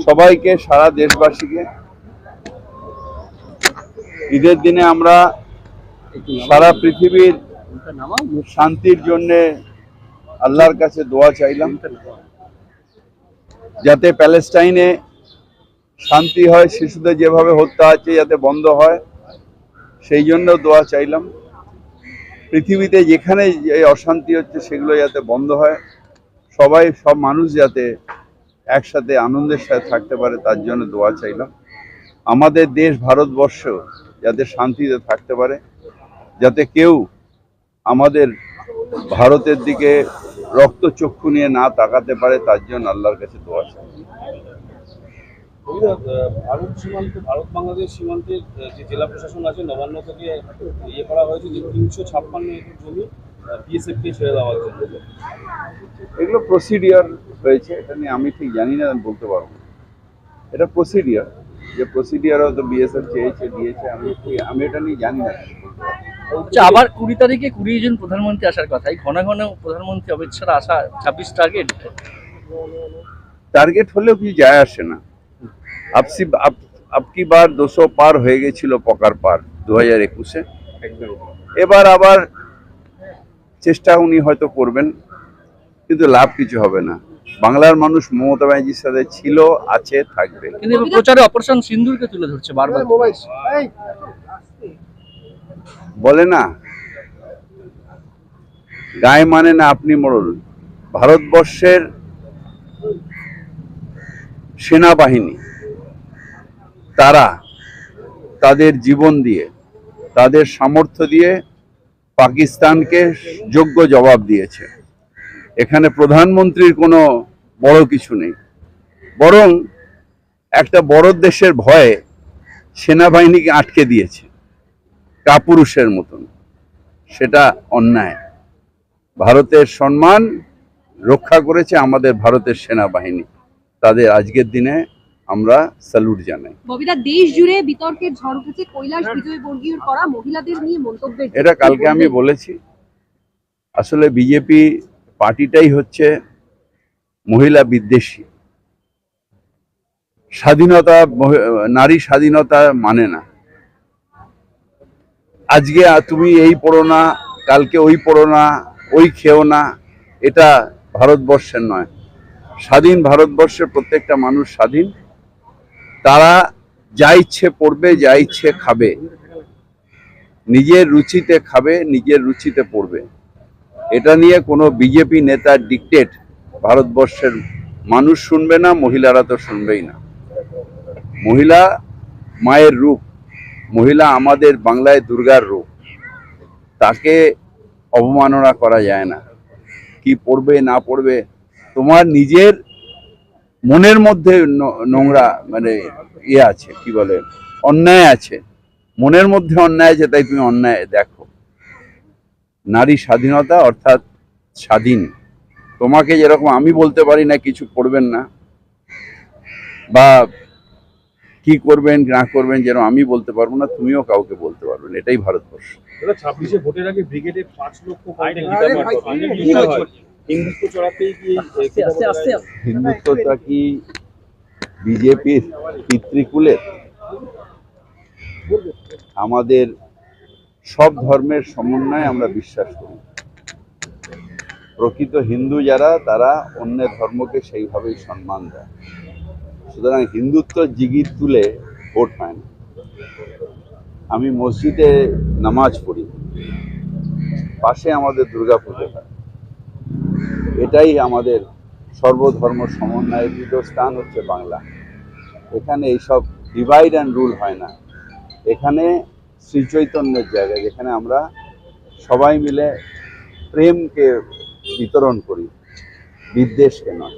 সবাইকে, সারা দেশবাসীকে ঈদের দিনে আমরা সারা পৃথিবীর শান্তির জন্য আল্লাহর কাছে দোয়া চাইলাম, যাতে প্যালেস্টাইনে শান্তি হয়, শিশুদের যেভাবে হত্যা হচ্ছে যাতে বন্ধ হয়, সেই জন্য দোয়া চাইলাম। পৃথিবীতে যেখানে এই অশান্তি হচ্ছে সেগুলো যাতে বন্ধ হয়, সব মানুষ যাতে একসাথে আনন্দের সাথে থাকতে পারে তার জন্য দোয়া চাইলাম। আমাদের দেশ ভারতবর্ষ যাতে শান্তিতে থাকতে পারে, যাতে কেউ আমাদের ভারতের দিকে রক্তচক্ষু নিয়ে না তাকাতে পারে, তার জন্য আল্লাহর কাছে দোয়া চাই। ভারত বাংলাদেশ সীমান্তের যে জেলা প্রশাসন আছে নবান্ন থেকে করা হয়েছে যে 356 একর জমি বিএসএফকে ছেড়ে দেওয়ার জন্য, এগুলো প্রসিডিওর হয়েছে, এটা নিয়ে আমি ঠিক জানি না, আমি বলতে পারবো না। এটা প্রসিডিওর, যে প্রসিডিওর হয়তো বিএসএফ চেয়েছে দিয়েছে, আমি এটা নিয়ে জানি না। আচ্ছা, আবার 20 তারিখে 20 জন প্রধানমন্ত্রী আসার কথা, এই ঘন ঘন প্রধানমন্ত্রী অমিত শাহ আসা 26 টার্গেট হলেও কি যায় আসে না। আপকি বার 200 পার হয়ে গেছিল, পকার পার 2021-এ। এবার আবার চেষ্টা উনি হয়তো করবেন, কিন্তু লাভ কিছু হবে না। বাংলার মানুষ মমতা ব্যানার্জির সাথে ছিল, আছে, থাকবে। কিন্তু প্রচারে অপারেশন সিন্দুরকে তুলে ধরছে বারবার। বলে না, গায়ে মানে না আপনি মোড়ল। ভারতবর্ষের সেনাবাহিনী তারা তাদের জীবন দিয়ে, তাদের সামর্থ্য দিয়ে পাকিস্তানকে যোগ্য জবাব দিয়েছে। এখানে প্রধানমন্ত্রীর কোনো বড় কিছু নেই, বরং একটা বড় দেশের ভয়ে সেনাবাহিনীকে আটকে দিয়েছে কাপুরুষের মতন। সেটা অন্যায়। ভারতের সম্মান রক্ষা করেছে আমাদের ভারতের সেনাবাহিনী, তাদের আজকের দিনে আমরা স্যালুট জানাই। ববিদা, দেশ জুড়ে বিতর্কের ঝড় উঠেছে কৈলাস বিজয়বর্গীয়র করা মহিলাদের নিয়ে মন্তব্যের। এটা কালকে আমি বলেছি, আসলে বিজেপি পার্টিটাই হচ্ছে মহিলা বিদ্বেষী। স্বাধীনতা, নারী স্বাধীনতা মানে না। আজকে তুমি এই পড়ো না, কালকে ওই পড়ো না, ওই খেও না, এটা ভারতবর্ষের নয়। স্বাধীন ভারতবর্ষের প্রত্যেকটা মানুষ স্বাধীন, তারা যা ইচ্ছে পড়বে, যা ইচ্ছে খাবে, নিজের রুচিতে খাবে, নিজের রুচিতে পড়বে। এটা নিয়ে কোনো বিজেপি নেতার ডিকটেট ভারতবর্ষের মানুষ শুনবে না, মহিলারা তো শুনবেই না। মহিলা মায়ের রূপ, মহিলা আমাদের বাংলায় দুর্গার রূপ, তাকে অবমাননা করা যায় না। কি পড়বে না পড়বে, তোমার নিজের মনের মধ্যে নোংরা মানে আছে, কি বলে, অন্যায় আছে, মনের মধ্যে অন্যায় আছে, তাই তুমি অন্যায় দেখো। নারী স্বাধীনতা অর্থাৎ স্বাধীন। তোমাকে যেরকম আমি বলতে পারি না কিছু করবেন না, বা কি করবেন না করবেন যেরকম আমি বলতে পারবো না, তুমিও কাউকে বলতে পারবে না। এটাই ভারতবর্ষ। 26-এ ভোটের আগে ব্রিগেডে 5 লক্ষ হিন্দুত্ব চড়াতেই কি হিন্দুত্বটা কি বিজেপির পিতৃকুলের? আমাদের সব ধর্মের সমন্বয়ে আমরা বিশ্বাস করি। প্রকৃত হিন্দু যারা, তারা অন্য ধর্মকে সেইভাবেই সম্মান দেয়। সুতরাং হিন্দুত্ব জিগির তুলে ভোট হয় না। আমি মসজিদে নামাজ পড়ি, পাশে আমাদের দুর্গাপুজো হয়। এটাই আমাদের সর্বধর্ম সমন্বয়ের পীঠস্থান হচ্ছে বাংলা। এখানে এইসব ডিভাইড অ্যান্ড রুল হয় না। এখানে শ্রী চৈতন্যের জায়গা, যেখানে আমরা সবাই মিলে প্রেমকে বিতরণ করি, বিদ্বেষকে নয়।